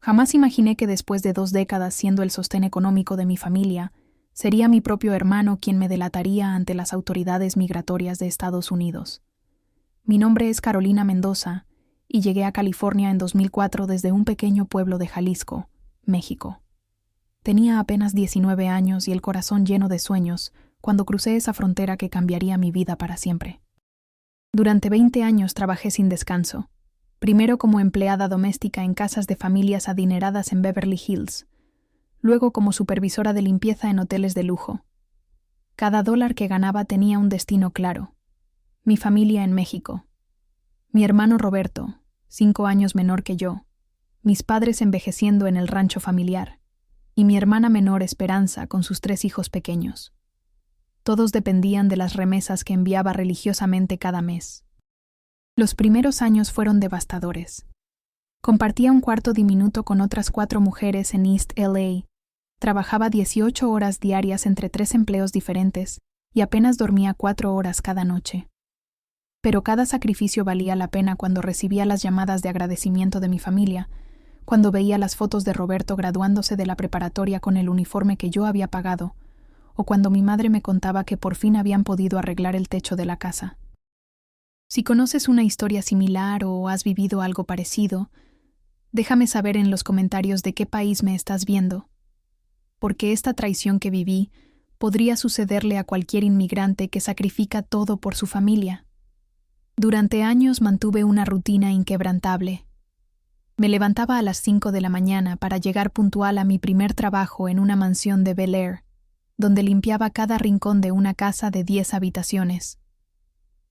Jamás imaginé que después de 2 décadas siendo el sostén económico de mi familia, sería mi propio hermano quien me delataría ante las autoridades migratorias de Estados Unidos. Mi nombre es Carolina Mendoza y llegué a California en 2004 desde un pequeño pueblo de Jalisco, México. Tenía apenas 19 años y el corazón lleno de sueños cuando crucé esa frontera que cambiaría mi vida para siempre. Durante 20 años trabajé sin descanso, primero como empleada doméstica en casas de familias adineradas en Beverly Hills, luego como supervisora de limpieza en hoteles de lujo. Cada dólar que ganaba tenía un destino claro: mi familia en México, mi hermano Roberto, 5 años menor que yo, mis padres envejeciendo en el rancho familiar, y mi hermana menor Esperanza con sus 3 hijos pequeños. Todos dependían de las remesas que enviaba religiosamente cada mes. Los primeros años fueron devastadores. Compartía un cuarto diminuto con otras 4 mujeres en East LA, trabajaba 18 horas diarias entre 3 empleos diferentes y apenas dormía 4 horas cada noche. Pero cada sacrificio valía la pena cuando recibía las llamadas de agradecimiento de mi familia, cuando veía las fotos de Roberto graduándose de la preparatoria con el uniforme que yo había pagado, o cuando mi madre me contaba que por fin habían podido arreglar el techo de la casa. Si conoces una historia similar o has vivido algo parecido, déjame saber en los comentarios de qué país me estás viendo, porque esta traición que viví podría sucederle a cualquier inmigrante que sacrifica todo por su familia. Durante años mantuve una rutina inquebrantable. Me levantaba a las 5 de la mañana para llegar puntual a mi primer trabajo en una mansión de Bel Air, donde limpiaba cada rincón de una casa de 10 habitaciones.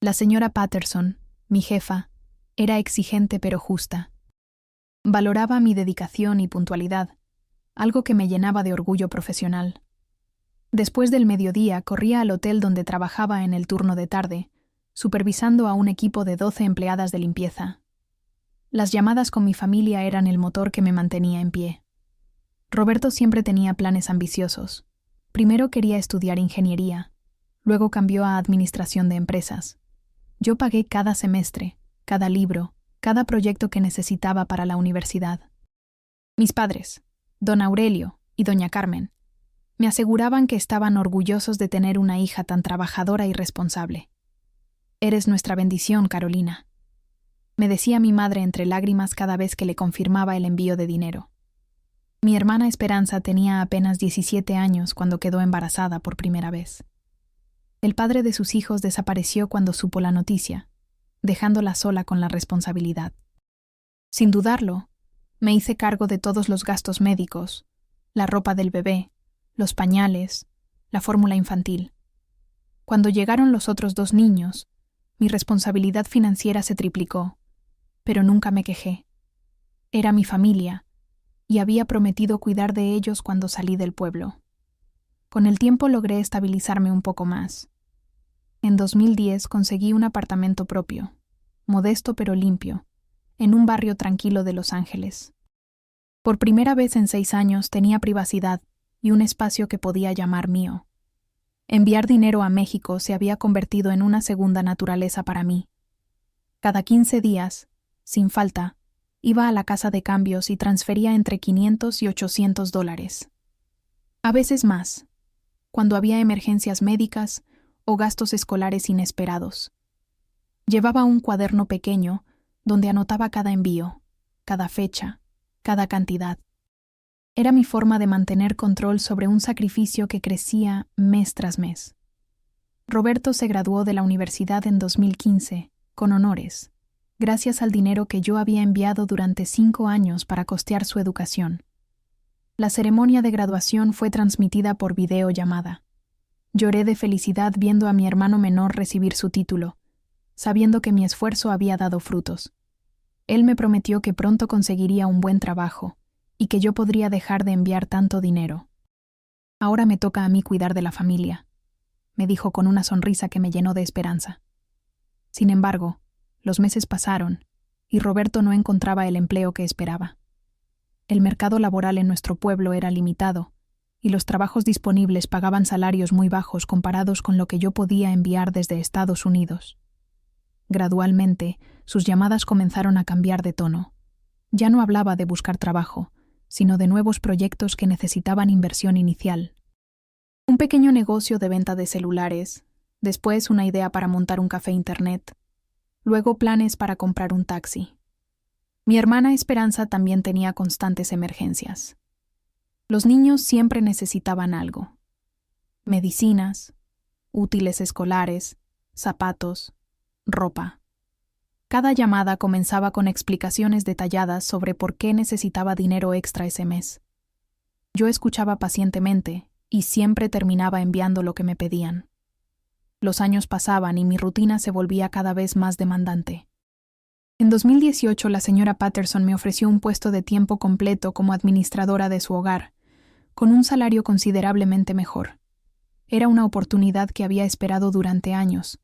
La señora Patterson, mi jefa, era exigente pero justa. Valoraba mi dedicación y puntualidad, algo que me llenaba de orgullo profesional. Después del mediodía corría al hotel donde trabajaba en el turno de tarde, supervisando a un equipo de 12 empleadas de limpieza. Las llamadas con mi familia eran el motor que me mantenía en pie. Roberto siempre tenía planes ambiciosos. Primero quería estudiar ingeniería, luego cambió a administración de empresas. Yo pagué cada semestre, cada libro, cada proyecto que necesitaba para la universidad. Mis padres, don Aurelio y doña Carmen, me aseguraban que estaban orgullosos de tener una hija tan trabajadora y responsable. «Eres nuestra bendición, Carolina», me decía mi madre entre lágrimas cada vez que le confirmaba el envío de dinero. Mi hermana Esperanza tenía apenas 17 años cuando quedó embarazada por primera vez. El padre de sus hijos desapareció cuando supo la noticia, dejándola sola con la responsabilidad. Sin dudarlo, me hice cargo de todos los gastos médicos, la ropa del bebé, los pañales, la fórmula infantil. Cuando llegaron los otros 2 niños, mi responsabilidad financiera se triplicó, pero nunca me quejé. Era mi familia, y había prometido cuidar de ellos cuando salí del pueblo. Con el tiempo logré estabilizarme un poco más. En 2010 conseguí un apartamento propio, modesto pero limpio, en un barrio tranquilo de Los Ángeles. Por primera vez en 6 años tenía privacidad y un espacio que podía llamar mío. Enviar dinero a México se había convertido en una segunda naturaleza para mí. Cada 15 días, sin falta, iba a la casa de cambios y transfería entre $500 y $800. A veces más, cuando había emergencias médicas o gastos escolares inesperados. Llevaba un cuaderno pequeño donde anotaba cada envío, cada fecha, cada cantidad. Era mi forma de mantener control sobre un sacrificio que crecía mes tras mes. Roberto se graduó de la universidad en 2015, con honores, gracias al dinero que yo había enviado durante 5 años para costear su educación. La ceremonia de graduación fue transmitida por videollamada. Lloré de felicidad viendo a mi hermano menor recibir su título, sabiendo que mi esfuerzo había dado frutos. Él me prometió que pronto conseguiría un buen trabajo y que yo podría dejar de enviar tanto dinero. «Ahora me toca a mí cuidar de la familia», me dijo con una sonrisa que me llenó de esperanza. Sin embargo, los meses pasaron y Roberto no encontraba el empleo que esperaba. El mercado laboral en nuestro pueblo era limitado y los trabajos disponibles pagaban salarios muy bajos comparados con lo que yo podía enviar desde Estados Unidos. Gradualmente, sus llamadas comenzaron a cambiar de tono. Ya no hablaba de buscar trabajo, sino de nuevos proyectos que necesitaban inversión inicial. Un pequeño negocio de venta de celulares, después una idea para montar un café internet, luego planes para comprar un taxi. Mi hermana Esperanza también tenía constantes emergencias. Los niños siempre necesitaban algo: medicinas, útiles escolares, zapatos, ropa. Cada llamada comenzaba con explicaciones detalladas sobre por qué necesitaba dinero extra ese mes. Yo escuchaba pacientemente y siempre terminaba enviando lo que me pedían. Los años pasaban y mi rutina se volvía cada vez más demandante. En 2018, la señora Patterson me ofreció un puesto de tiempo completo como administradora de su hogar, con un salario considerablemente mejor. Era una oportunidad que había esperado durante años.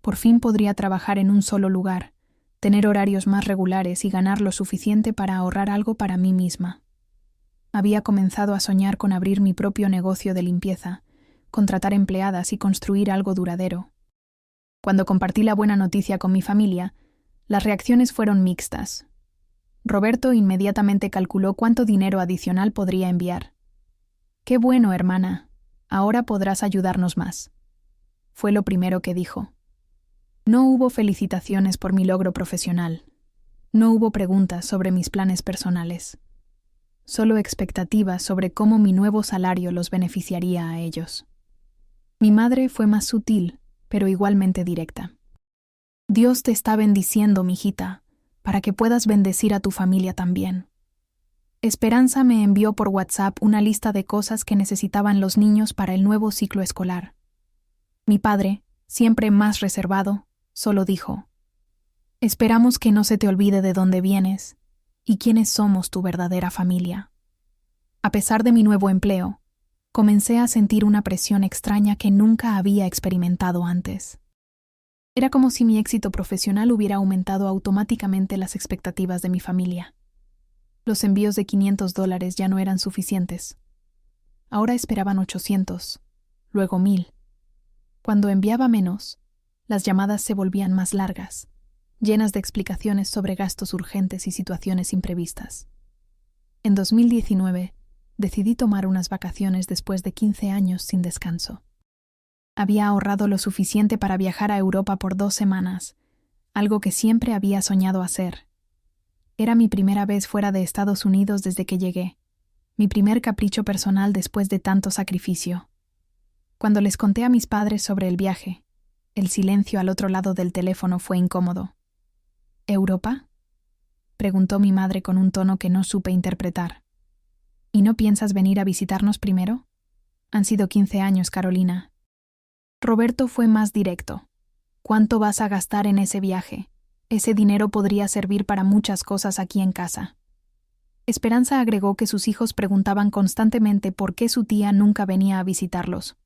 Por fin podría trabajar en un solo lugar, tener horarios más regulares y ganar lo suficiente para ahorrar algo para mí misma. Había comenzado a soñar con abrir mi propio negocio de limpieza, contratar empleadas y construir algo duradero. Cuando compartí la buena noticia con mi familia, las reacciones fueron mixtas. Roberto inmediatamente calculó cuánto dinero adicional podría enviar. «Qué bueno, hermana. Ahora podrás ayudarnos más», fue lo primero que dijo. No hubo felicitaciones por mi logro profesional. No hubo preguntas sobre mis planes personales. Solo expectativas sobre cómo mi nuevo salario los beneficiaría a ellos. Mi madre fue más sutil, pero igualmente directa. «Dios te está bendiciendo, mijita, para que puedas bendecir a tu familia también». Esperanza me envió por WhatsApp una lista de cosas que necesitaban los niños para el nuevo ciclo escolar. Mi padre, siempre más reservado, solo dijo: «Esperamos que no se te olvide de dónde vienes y quiénes somos tu verdadera familia». A pesar de mi nuevo empleo, comencé a sentir una presión extraña que nunca había experimentado antes. Era como si mi éxito profesional hubiera aumentado automáticamente las expectativas de mi familia. Los envíos de $500 ya no eran suficientes. Ahora esperaban 800, luego 1000. Cuando enviaba menos, las llamadas se volvían más largas, llenas de explicaciones sobre gastos urgentes y situaciones imprevistas. En 2019, decidí tomar unas vacaciones después de 15 años sin descanso. Había ahorrado lo suficiente para viajar a Europa por 2 semanas, algo que siempre había soñado hacer. Era mi primera vez fuera de Estados Unidos desde que llegué, mi primer capricho personal después de tanto sacrificio. Cuando les conté a mis padres sobre el viaje, el silencio al otro lado del teléfono fue incómodo. «¿Europa?», preguntó mi madre con un tono que no supe interpretar. «¿Y no piensas venir a visitarnos primero? Han sido 15 años, Carolina». Roberto fue más directo. «¿Cuánto vas a gastar en ese viaje? Ese dinero podría servir para muchas cosas aquí en casa». Esperanza agregó que sus hijos preguntaban constantemente por qué su tía nunca venía a visitarlos.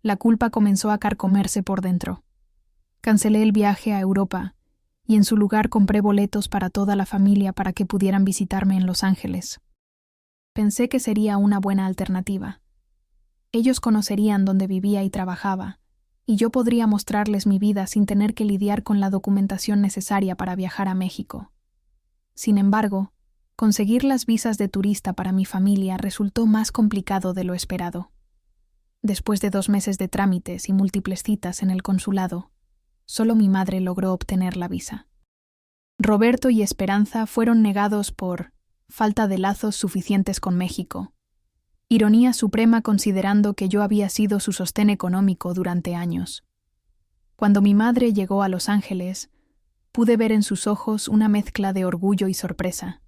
La culpa comenzó a carcomerse por dentro. Cancelé el viaje a Europa y en su lugar compré boletos para toda la familia para que pudieran visitarme en Los Ángeles. Pensé que sería una buena alternativa. Ellos conocerían dónde vivía y trabajaba, y yo podría mostrarles mi vida sin tener que lidiar con la documentación necesaria para viajar a México. Sin embargo, conseguir las visas de turista para mi familia resultó más complicado de lo esperado. Después de 2 meses de trámites y múltiples citas en el consulado, solo mi madre logró obtener la visa. Roberto y Esperanza fueron negados por falta de lazos suficientes con México. Ironía suprema considerando que yo había sido su sostén económico durante años. Cuando mi madre llegó a Los Ángeles, pude ver en sus ojos una mezcla de orgullo y sorpresa.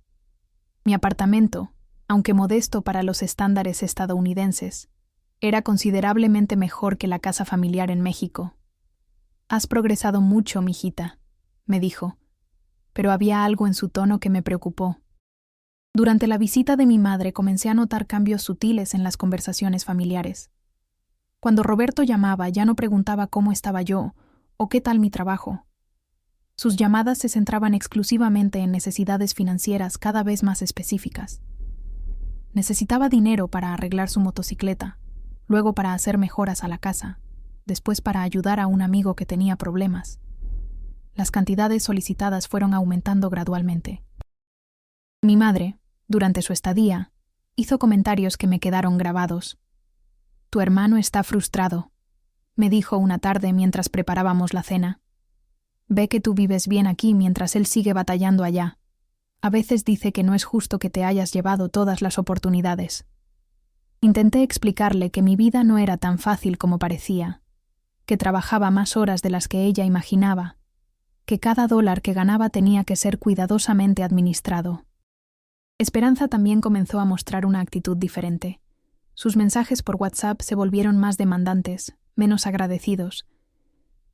Mi apartamento, aunque modesto para los estándares estadounidenses, era considerablemente mejor que la casa familiar en México. «Has progresado mucho, mijita», me dijo, pero había algo en su tono que me preocupó. Durante la visita de mi madre comencé a notar cambios sutiles en las conversaciones familiares. Cuando Roberto llamaba, ya no preguntaba cómo estaba yo o qué tal mi trabajo. Sus llamadas se centraban exclusivamente en necesidades financieras cada vez más específicas. Necesitaba dinero para arreglar su motocicleta, luego para hacer mejoras a la casa, después para ayudar a un amigo que tenía problemas. Las cantidades solicitadas fueron aumentando gradualmente. Mi madre, Durante su estadía, hizo comentarios que me quedaron grabados. «Tu hermano está frustrado», me dijo una tarde mientras preparábamos la cena. «Ve que tú vives bien aquí mientras él sigue batallando allá. A veces dice que no es justo que te hayas llevado todas las oportunidades». Intenté explicarle que mi vida no era tan fácil como parecía, que trabajaba más horas de las que ella imaginaba, que cada dólar que ganaba tenía que ser cuidadosamente administrado. Esperanza también comenzó a mostrar una actitud diferente. Sus mensajes por WhatsApp se volvieron más demandantes, menos agradecidos.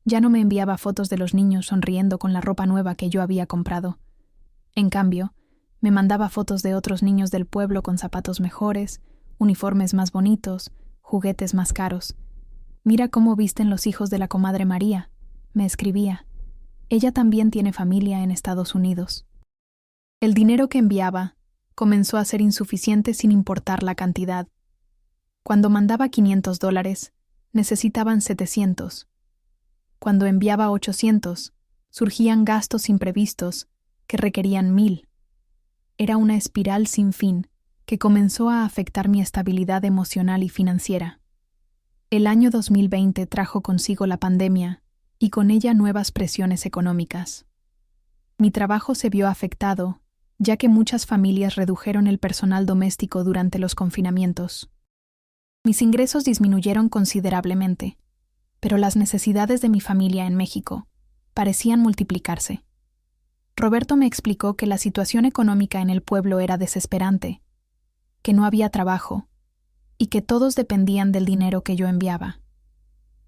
Ya no me enviaba fotos de los niños sonriendo con la ropa nueva que yo había comprado. En cambio, me mandaba fotos de otros niños del pueblo con zapatos mejores, uniformes más bonitos, juguetes más caros. «Mira cómo visten los hijos de la comadre María», me escribía. «Ella también tiene familia en Estados Unidos». El dinero que enviaba comenzó a ser insuficiente sin importar la cantidad. Cuando mandaba $500, necesitaban 700. Cuando enviaba 800, surgían gastos imprevistos que requerían 1000. Era una espiral sin fin que comenzó a afectar mi estabilidad emocional y financiera. El año 2020 trajo consigo la pandemia y con ella nuevas presiones económicas. Mi trabajo se vio afectado, ya que muchas familias redujeron el personal doméstico durante los confinamientos. Mis ingresos disminuyeron considerablemente, pero las necesidades de mi familia en México parecían multiplicarse. Roberto me explicó que la situación económica en el pueblo era desesperante, que no había trabajo y que todos dependían del dinero que yo enviaba.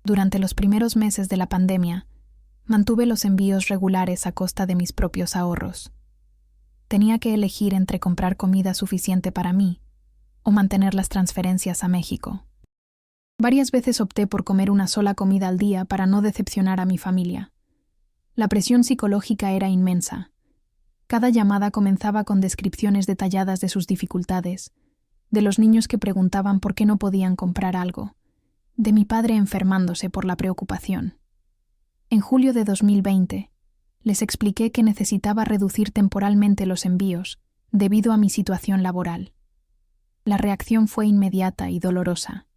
Durante los primeros meses de la pandemia, mantuve los envíos regulares a costa de mis propios ahorros. Tenía que elegir entre comprar comida suficiente para mí o mantener las transferencias a México. Varias veces opté por comer una sola comida al día para no decepcionar a mi familia. La presión psicológica era inmensa. Cada llamada comenzaba con descripciones detalladas de sus dificultades, de los niños que preguntaban por qué no podían comprar algo, de mi padre enfermándose por la preocupación. En julio de 2020, les expliqué que necesitaba reducir temporalmente los envíos debido a mi situación laboral. La reacción fue inmediata y dolorosa.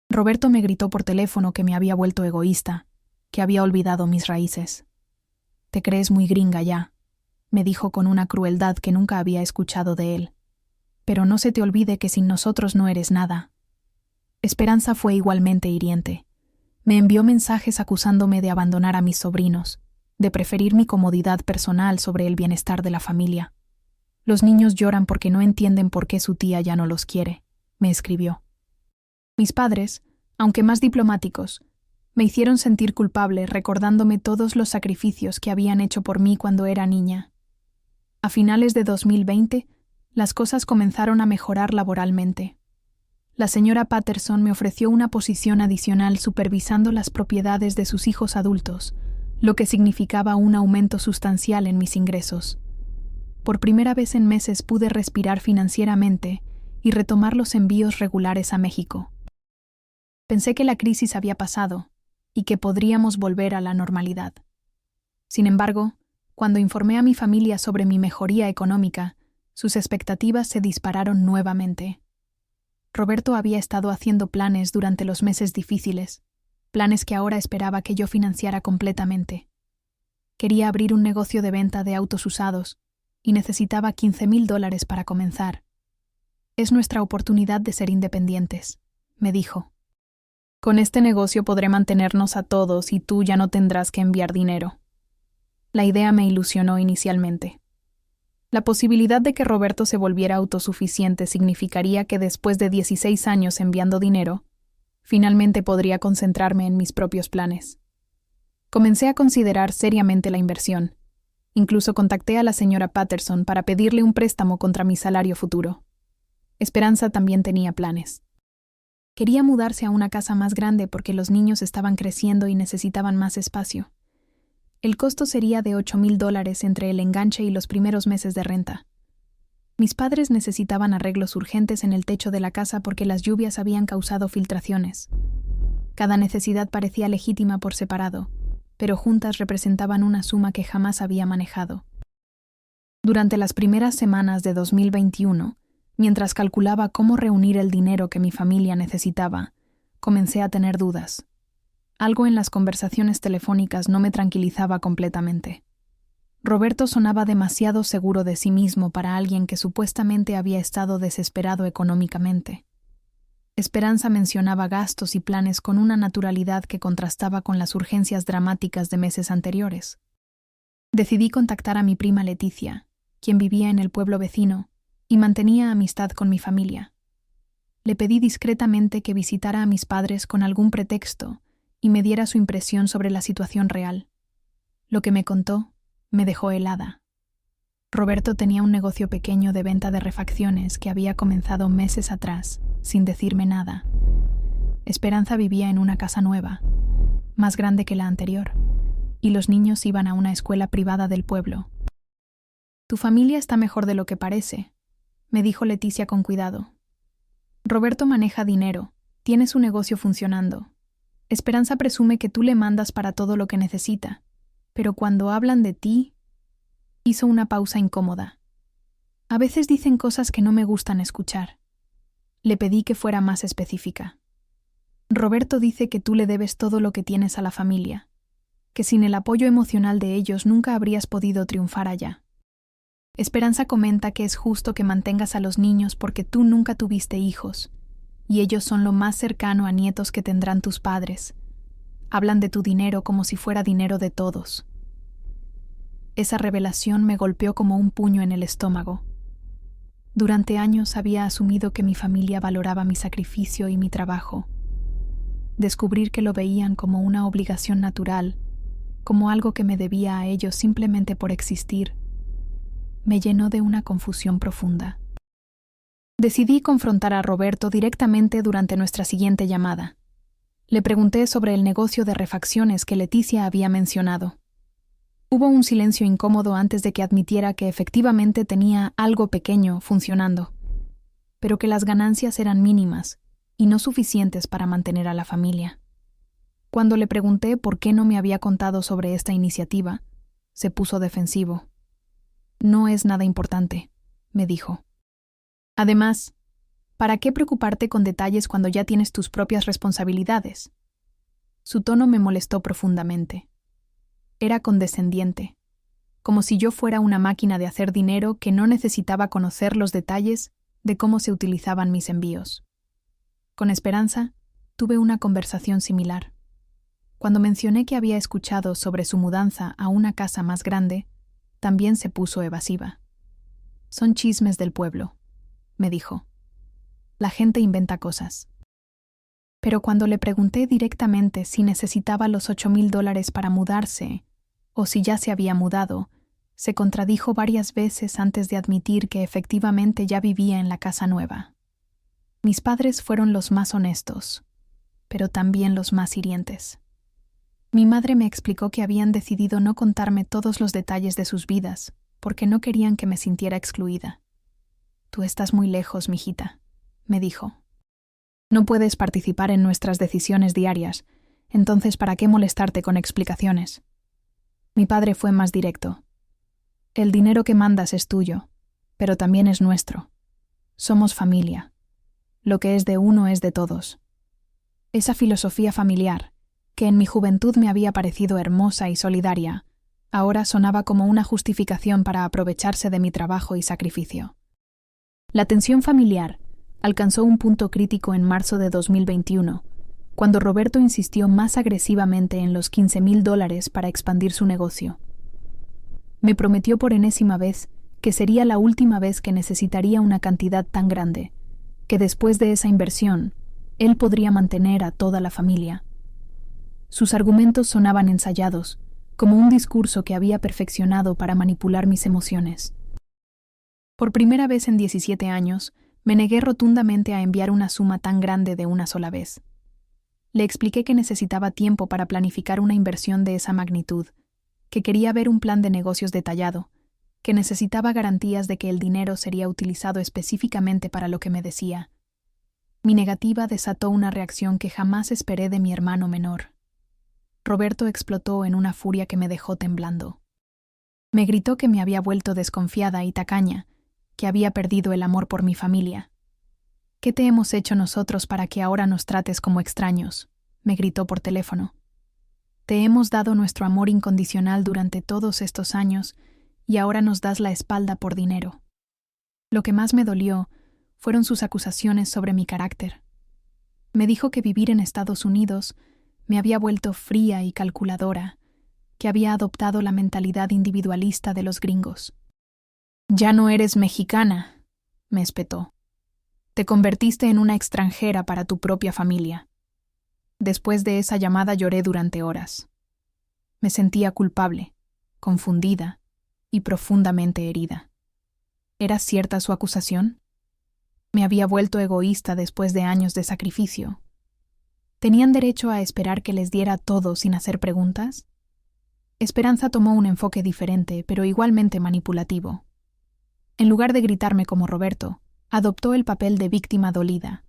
Roberto me gritó por teléfono que me había vuelto egoísta, que había olvidado mis raíces. «Te crees muy gringa ya», me dijo con una crueldad que nunca había escuchado de él. «Pero no se te olvide que sin nosotros no eres nada». Esperanza fue igualmente hiriente. Me envió mensajes acusándome de abandonar a mis sobrinos, de preferir mi comodidad personal sobre el bienestar de la familia. «Los niños lloran porque no entienden por qué su tía ya no los quiere», me escribió. Mis padres, aunque más diplomáticos, me hicieron sentir culpable recordándome todos los sacrificios que habían hecho por mí cuando era niña. A finales de 2020, las cosas comenzaron a mejorar laboralmente. La señora Patterson me ofreció una posición adicional supervisando las propiedades de sus hijos adultos, lo que significaba un aumento sustancial en mis ingresos. Por primera vez en meses pude respirar financieramente y retomar los envíos regulares a México. Pensé que la crisis había pasado y que podríamos volver a la normalidad. Sin embargo, cuando informé a mi familia sobre mi mejoría económica, sus expectativas se dispararon nuevamente. Roberto había estado haciendo planes durante los meses difíciles, planes que ahora esperaba que yo financiara completamente. Quería abrir un negocio de venta de autos usados y necesitaba $15,000 para comenzar. «Es nuestra oportunidad de ser independientes», me dijo. «Con este negocio podré mantenernos a todos y tú ya no tendrás que enviar dinero». La idea me ilusionó inicialmente. La posibilidad de que Roberto se volviera autosuficiente significaría que después de 16 años enviando dinero, finalmente podría concentrarme en mis propios planes. Comencé a considerar seriamente la inversión. Incluso contacté a la señora Patterson para pedirle un préstamo contra mi salario futuro. Esperanza también tenía planes. Quería mudarse a una casa más grande porque los niños estaban creciendo y necesitaban más espacio. El costo sería de $8,000 entre el enganche y los primeros meses de renta. Mis padres necesitaban arreglos urgentes en el techo de la casa porque las lluvias habían causado filtraciones. Cada necesidad parecía legítima por separado, pero juntas representaban una suma que jamás había manejado. Durante las primeras semanas de 2021, mientras calculaba cómo reunir el dinero que mi familia necesitaba, comencé a tener dudas. Algo en las conversaciones telefónicas no me tranquilizaba completamente. Roberto sonaba demasiado seguro de sí mismo para alguien que supuestamente había estado desesperado económicamente. Esperanza mencionaba gastos y planes con una naturalidad que contrastaba con las urgencias dramáticas de meses anteriores. Decidí contactar a mi prima Leticia, quien vivía en el pueblo vecino, y mantenía amistad con mi familia. Le pedí discretamente que visitara a mis padres con algún pretexto y me diera su impresión sobre la situación real. Lo que me contó me dejó helada. Roberto tenía un negocio pequeño de venta de refacciones que había comenzado meses atrás, sin decirme nada. Esperanza vivía en una casa nueva, más grande que la anterior, y los niños iban a una escuela privada del pueblo. «Tu familia está mejor de lo que parece», me dijo Leticia con cuidado. «Roberto maneja dinero, tiene su negocio funcionando. Esperanza presume que tú le mandas para todo lo que necesita, pero cuando hablan de ti…» Hizo una pausa incómoda. «A veces dicen cosas que no me gustan escuchar». Le pedí que fuera más específica. «Roberto dice que tú le debes todo lo que tienes a la familia, que sin el apoyo emocional de ellos nunca habrías podido triunfar allá. Esperanza comenta que es justo que mantengas a los niños porque tú nunca tuviste hijos, y ellos son lo más cercano a nietos que tendrán tus padres. Hablan de tu dinero como si fuera dinero de todos». Esa revelación me golpeó como un puño en el estómago. Durante años había asumido que mi familia valoraba mi sacrificio y mi trabajo. Descubrir que lo veían como una obligación natural, como algo que me debía a ellos simplemente por existir, me llenó de una confusión profunda. Decidí confrontar a Roberto directamente durante nuestra siguiente llamada. Le pregunté sobre el negocio de refacciones que Leticia había mencionado. Hubo un silencio incómodo antes de que admitiera que efectivamente tenía algo pequeño funcionando, pero que las ganancias eran mínimas y no suficientes para mantener a la familia. Cuando le pregunté por qué no me había contado sobre esta iniciativa, se puso defensivo. «No es nada importante», me dijo. «Además, ¿para qué preocuparte con detalles cuando ya tienes tus propias responsabilidades?». Su tono me molestó profundamente. Era condescendiente, como si yo fuera una máquina de hacer dinero que no necesitaba conocer los detalles de cómo se utilizaban mis envíos. Con Esperanza, tuve una conversación similar. Cuando mencioné que había escuchado sobre su mudanza a una casa más grande, también se puso evasiva. «Son chismes del pueblo», me dijo. «La gente inventa cosas». Pero cuando le pregunté directamente si necesitaba los $8,000 para mudarse, o si ya se había mudado, se contradijo varias veces antes de admitir que efectivamente ya vivía en la casa nueva. Mis padres fueron los más honestos, pero también los más hirientes. Mi madre me explicó que habían decidido no contarme todos los detalles de sus vidas, porque no querían que me sintiera excluida. «Tú estás muy lejos, mijita», me dijo. «No puedes participar en nuestras decisiones diarias, entonces ¿para qué molestarte con explicaciones?». Mi padre fue más directo. «El dinero que mandas es tuyo, pero también es nuestro. Somos familia. Lo que es de uno es de todos». Esa filosofía familiar, que en mi juventud me había parecido hermosa y solidaria, ahora sonaba como una justificación para aprovecharse de mi trabajo y sacrificio. La tensión familiar alcanzó un punto crítico en marzo de 2021, cuando Roberto insistió más agresivamente en los $15,000 para expandir su negocio. Me prometió por enésima vez que sería la última vez que necesitaría una cantidad tan grande, que después de esa inversión, él podría mantener a toda la familia. Sus argumentos sonaban ensayados, como un discurso que había perfeccionado para manipular mis emociones. Por primera vez en 17 años, me negué rotundamente a enviar una suma tan grande de una sola vez. Le expliqué que necesitaba tiempo para planificar una inversión de esa magnitud, que quería ver un plan de negocios detallado, que necesitaba garantías de que el dinero sería utilizado específicamente para lo que me decía. Mi negativa desató una reacción que jamás esperé de mi hermano menor. Roberto explotó en una furia que me dejó temblando. Me gritó que me había vuelto desconfiada y tacaña, que había perdido el amor por mi familia. «¿Qué te hemos hecho nosotros para que ahora nos trates como extraños?», me gritó por teléfono. «Te hemos dado nuestro amor incondicional durante todos estos años y ahora nos das la espalda por dinero». Lo que más me dolió fueron sus acusaciones sobre mi carácter. Me dijo que vivir en Estados Unidos me había vuelto fría y calculadora, que había adoptado la mentalidad individualista de los gringos. «Ya no eres mexicana», me espetó. «Te convertiste en una extranjera para tu propia familia». Después de esa llamada lloré durante horas. Me sentía culpable, confundida y profundamente herida. ¿Era cierta su acusación? Me había vuelto egoísta después de años de sacrificio. ¿Tenían derecho a esperar que les diera todo sin hacer preguntas? Esperanza tomó un enfoque diferente, pero igualmente manipulativo. En lugar de gritarme como Roberto, adoptó el papel de víctima dolida.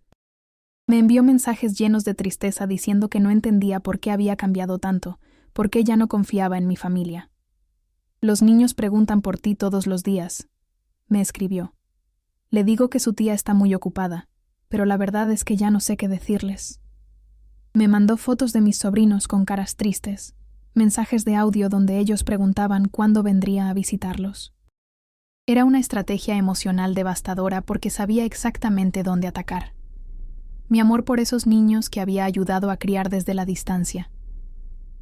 Me envió mensajes llenos de tristeza diciendo que no entendía por qué había cambiado tanto, por qué ya no confiaba en mi familia. «Los niños preguntan por ti todos los días», me escribió. «Le digo que su tía está muy ocupada, pero la verdad es que ya no sé qué decirles». Me mandó fotos de mis sobrinos con caras tristes, mensajes de audio donde ellos preguntaban cuándo vendría a visitarlos. Era una estrategia emocional devastadora porque sabía exactamente dónde atacar. Mi amor por esos niños que había ayudado a criar desde la distancia.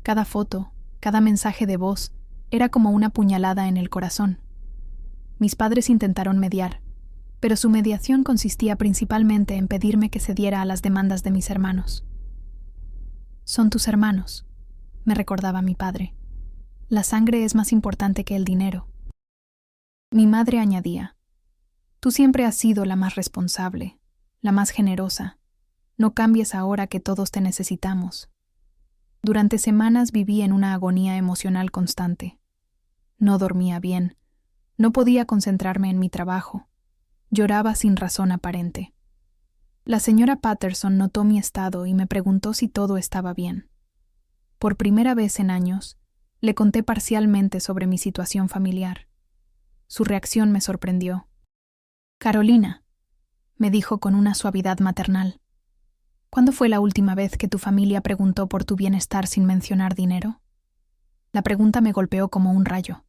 Cada foto, cada mensaje de voz, era como una puñalada en el corazón. Mis padres intentaron mediar, pero su mediación consistía principalmente en pedirme que cediera a las demandas de mis hermanos. «Son tus hermanos», me recordaba mi padre. «La sangre es más importante que el dinero». Mi madre añadía: «Tú siempre has sido la más responsable, la más generosa. No cambies ahora que todos te necesitamos». Durante semanas viví en una agonía emocional constante. No dormía bien, no podía concentrarme en mi trabajo, lloraba sin razón aparente. La señora Patterson notó mi estado y me preguntó si todo estaba bien. Por primera vez en años, le conté parcialmente sobre mi situación familiar. Su reacción me sorprendió. «Carolina», me dijo con una suavidad maternal, «¿cuándo fue la última vez que tu familia preguntó por tu bienestar sin mencionar dinero?». La pregunta me golpeó como un rayo.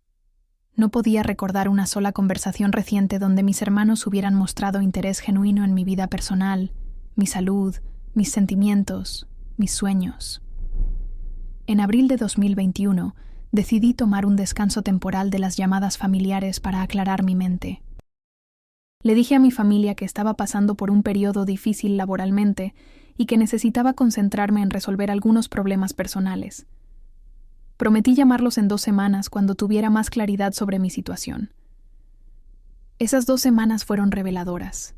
No podía recordar una sola conversación reciente donde mis hermanos hubieran mostrado interés genuino en mi vida personal, mi salud, mis sentimientos, mis sueños. En abril de 2021, decidí tomar un descanso temporal de las llamadas familiares para aclarar mi mente. Le dije a mi familia que estaba pasando por un periodo difícil laboralmente y que necesitaba concentrarme en resolver algunos problemas personales. Prometí llamarlos en 2 semanas cuando tuviera más claridad sobre mi situación. Esas 2 semanas fueron reveladoras.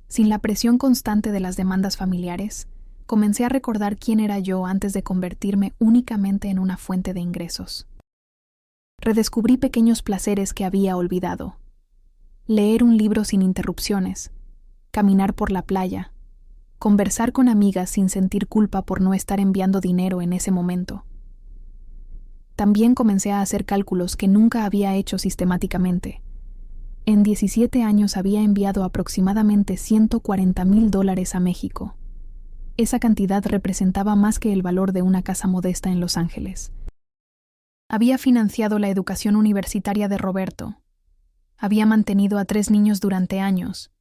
Sin la presión constante de las demandas familiares, comencé a recordar quién era yo antes de convertirme únicamente en una fuente de ingresos. Redescubrí pequeños placeres que había olvidado. Leer un libro sin interrupciones, caminar por la playa, conversar con amigas sin sentir culpa por no estar enviando dinero en ese momento. También comencé a hacer cálculos que nunca había hecho sistemáticamente. En 17 años había enviado aproximadamente $140,000 a México. Esa cantidad representaba más que el valor de una casa modesta en Los Ángeles. Había financiado la educación universitaria de Roberto. Había mantenido a 3 niños durante años.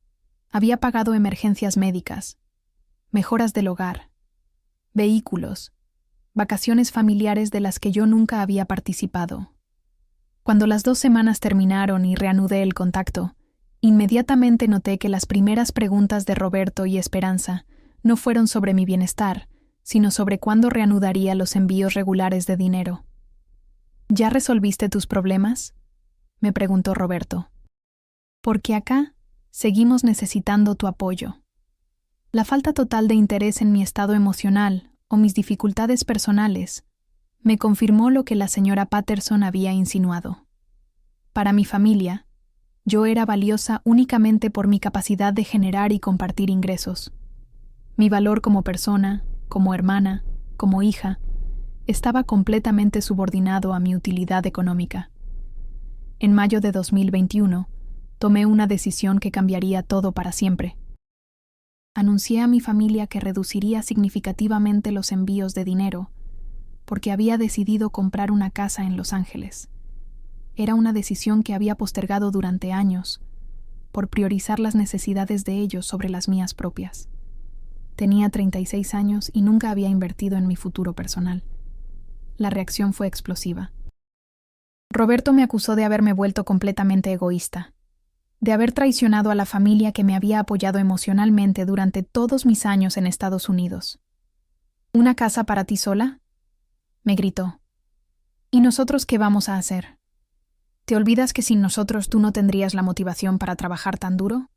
Había pagado emergencias médicas, mejoras del hogar, vehículos, vacaciones familiares de las que yo nunca había participado. Cuando las 2 semanas terminaron y reanudé el contacto, inmediatamente noté que las primeras preguntas de Roberto y Esperanza no fueron sobre mi bienestar, sino sobre cuándo reanudaría los envíos regulares de dinero. ¿Ya resolviste tus problemas?, me preguntó Roberto. Porque acá seguimos necesitando tu apoyo. La falta total de interés en mi estado emocional o mis dificultades personales me confirmó lo que la señora Patterson había insinuado. Para mi familia, yo era valiosa únicamente por mi capacidad de generar y compartir ingresos. Mi valor como persona, como hermana, como hija, estaba completamente subordinado a mi utilidad económica. En mayo de 2021, tomé una decisión que cambiaría todo para siempre. Anuncié a mi familia que reduciría significativamente los envíos de dinero, porque había decidido comprar una casa en Los Ángeles. Era una decisión que había postergado durante años, por priorizar las necesidades de ellos sobre las mías propias. Tenía 36 años y nunca había invertido en mi futuro personal. La reacción fue explosiva. Roberto me acusó de haberme vuelto completamente egoísta, de haber traicionado a la familia que me había apoyado emocionalmente durante todos mis años en Estados Unidos. ¿Una casa para ti sola?, me gritó. ¿Y nosotros qué vamos a hacer? ¿Te olvidas que sin nosotros tú no tendrías la motivación para trabajar tan duro?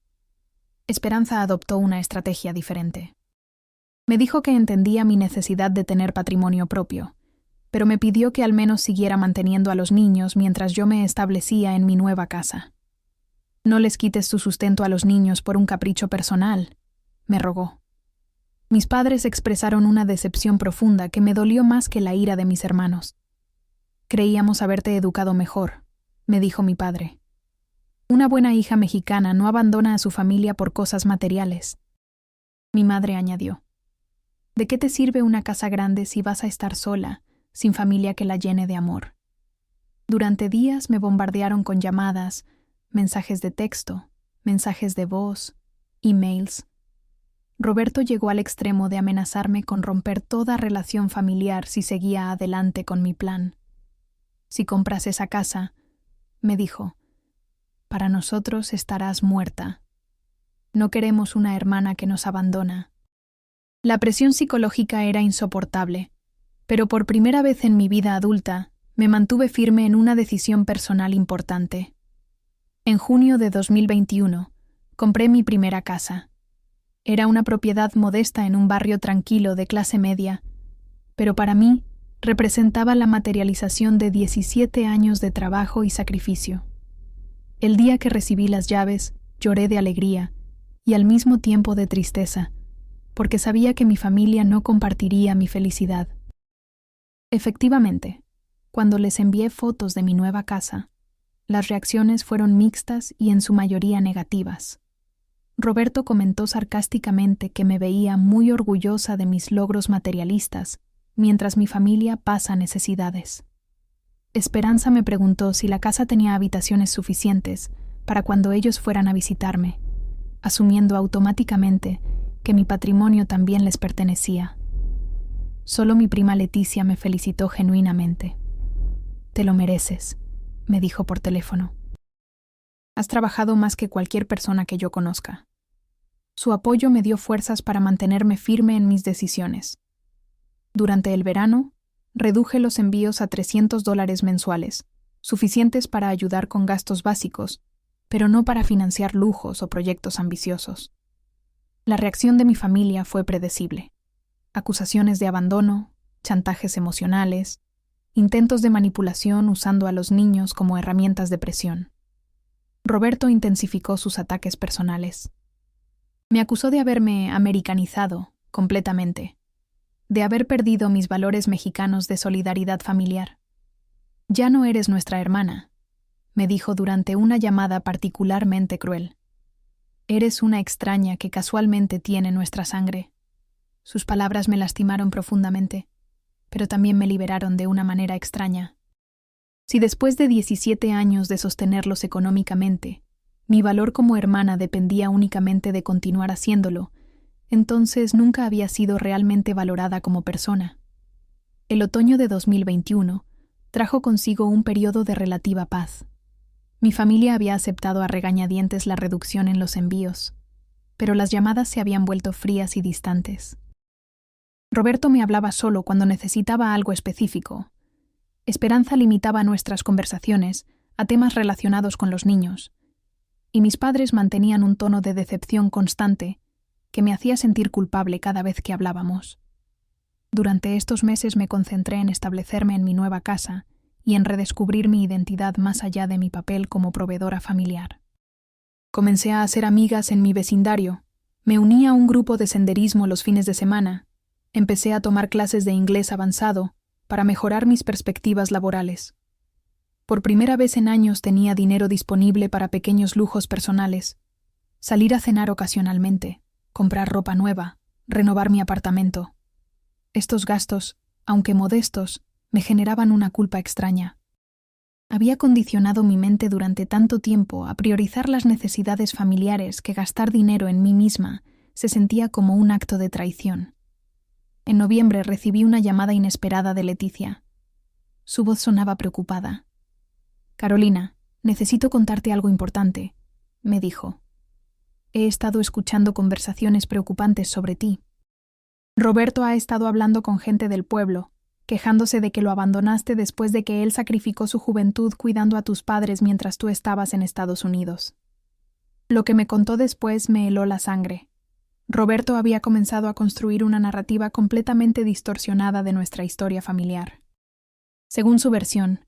Esperanza adoptó una estrategia diferente. Me dijo que entendía mi necesidad de tener patrimonio propio, pero me pidió que al menos siguiera manteniendo a los niños mientras yo me establecía en mi nueva casa. No les quites tu sustento a los niños por un capricho personal, me rogó. Mis padres expresaron una decepción profunda que me dolió más que la ira de mis hermanos. Creíamos haberte educado mejor, me dijo mi padre. Una buena hija mexicana no abandona a su familia por cosas materiales. Mi madre añadió. ¿De qué te sirve una casa grande si vas a estar sola, sin familia que la llene de amor? Durante días me bombardearon con llamadas, mensajes de texto, mensajes de voz, emails. Roberto llegó al extremo de amenazarme con romper toda relación familiar si seguía adelante con mi plan. Si compras esa casa, me dijo, para nosotros estarás muerta. No queremos una hermana que nos abandona. La presión psicológica era insoportable, pero por primera vez en mi vida adulta me mantuve firme en una decisión personal importante. En junio de 2021, compré mi primera casa. Era una propiedad modesta en un barrio tranquilo de clase media, pero para mí representaba la materialización de 17 años de trabajo y sacrificio. El día que recibí las llaves, lloré de alegría y al mismo tiempo de tristeza, porque sabía que mi familia no compartiría mi felicidad. Efectivamente, cuando les envié fotos de mi nueva casa, las reacciones fueron mixtas y en su mayoría negativas. Roberto comentó sarcásticamente que me veía muy orgullosa de mis logros materialistas, mientras mi familia pasa necesidades. Esperanza me preguntó si la casa tenía habitaciones suficientes para cuando ellos fueran a visitarme, asumiendo automáticamente que mi patrimonio también les pertenecía. Solo mi prima Leticia me felicitó genuinamente. «Te lo mereces», me dijo por teléfono. «Has trabajado más que cualquier persona que yo conozca». Su apoyo me dio fuerzas para mantenerme firme en mis decisiones. Durante el verano, reduje los envíos a $300 mensuales, suficientes para ayudar con gastos básicos, pero no para financiar lujos o proyectos ambiciosos. La reacción de mi familia fue predecible. Acusaciones de abandono, chantajes emocionales, intentos de manipulación usando a los niños como herramientas de presión. Roberto intensificó sus ataques personales. Me acusó de haberme americanizado completamente, de haber perdido mis valores mexicanos de solidaridad familiar. «Ya no eres nuestra hermana», me dijo durante una llamada particularmente cruel. «Eres una extraña que casualmente tiene nuestra sangre». Sus palabras me lastimaron profundamente, pero también me liberaron de una manera extraña. Si después de 17 años de sostenerlos económicamente, mi valor como hermana dependía únicamente de continuar haciéndolo, entonces nunca había sido realmente valorada como persona. El otoño de 2021 trajo consigo un periodo de relativa paz. Mi familia había aceptado a regañadientes la reducción en los envíos, pero las llamadas se habían vuelto frías y distantes. Roberto me hablaba solo cuando necesitaba algo específico. Esperanza limitaba nuestras conversaciones a temas relacionados con los niños, y mis padres mantenían un tono de decepción constante que me hacía sentir culpable cada vez que hablábamos. Durante estos meses me concentré en establecerme en mi nueva casa y en redescubrir mi identidad más allá de mi papel como proveedora familiar. Comencé a hacer amigas en mi vecindario, me uní a un grupo de senderismo los fines de semana, empecé a tomar clases de inglés avanzado para mejorar mis perspectivas laborales. Por primera vez en años tenía dinero disponible para pequeños lujos personales. Salir a cenar ocasionalmente, comprar ropa nueva, renovar mi apartamento. Estos gastos, aunque modestos, me generaban una culpa extraña. Había condicionado mi mente durante tanto tiempo a priorizar las necesidades familiares que gastar dinero en mí misma se sentía como un acto de traición. En noviembre recibí una llamada inesperada de Leticia. Su voz sonaba preocupada. «Carolina, necesito contarte algo importante», me dijo. «He estado escuchando conversaciones preocupantes sobre ti. Roberto ha estado hablando con gente del pueblo, quejándose de que lo abandonaste después de que él sacrificó su juventud cuidando a tus padres mientras tú estabas en Estados Unidos. Lo que me contó después me heló la sangre. Roberto había comenzado a construir una narrativa completamente distorsionada de nuestra historia familiar. Según su versión,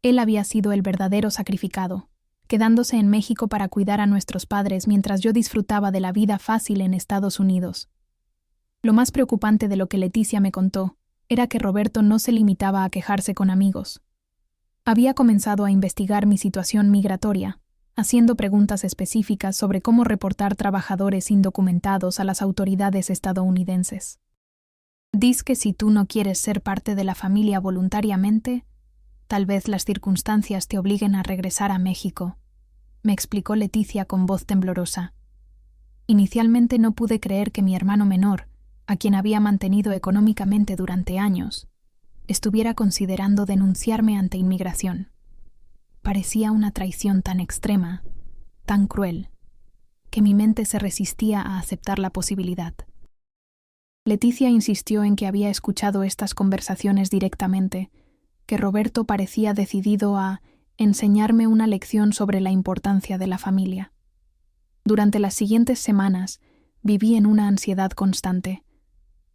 él había sido el verdadero sacrificado, quedándose en México para cuidar a nuestros padres mientras yo disfrutaba de la vida fácil en Estados Unidos. Lo más preocupante de lo que Leticia me contó era que Roberto no se limitaba a quejarse con amigos. Había comenzado a investigar mi situación migratoria, haciendo preguntas específicas sobre cómo reportar trabajadores indocumentados a las autoridades estadounidenses. «Diz que si tú no quieres ser parte de la familia voluntariamente, tal vez las circunstancias te obliguen a regresar a México», me explicó Leticia con voz temblorosa. Inicialmente no pude creer que mi hermano menor, a quien había mantenido económicamente durante años, estuviera considerando denunciarme ante inmigración. Parecía una traición tan extrema, tan cruel, que mi mente se resistía a aceptar la posibilidad. Leticia insistió en que había escuchado estas conversaciones directamente, que Roberto parecía decidido a enseñarme una lección sobre la importancia de la familia. Durante las siguientes semanas viví en una ansiedad constante.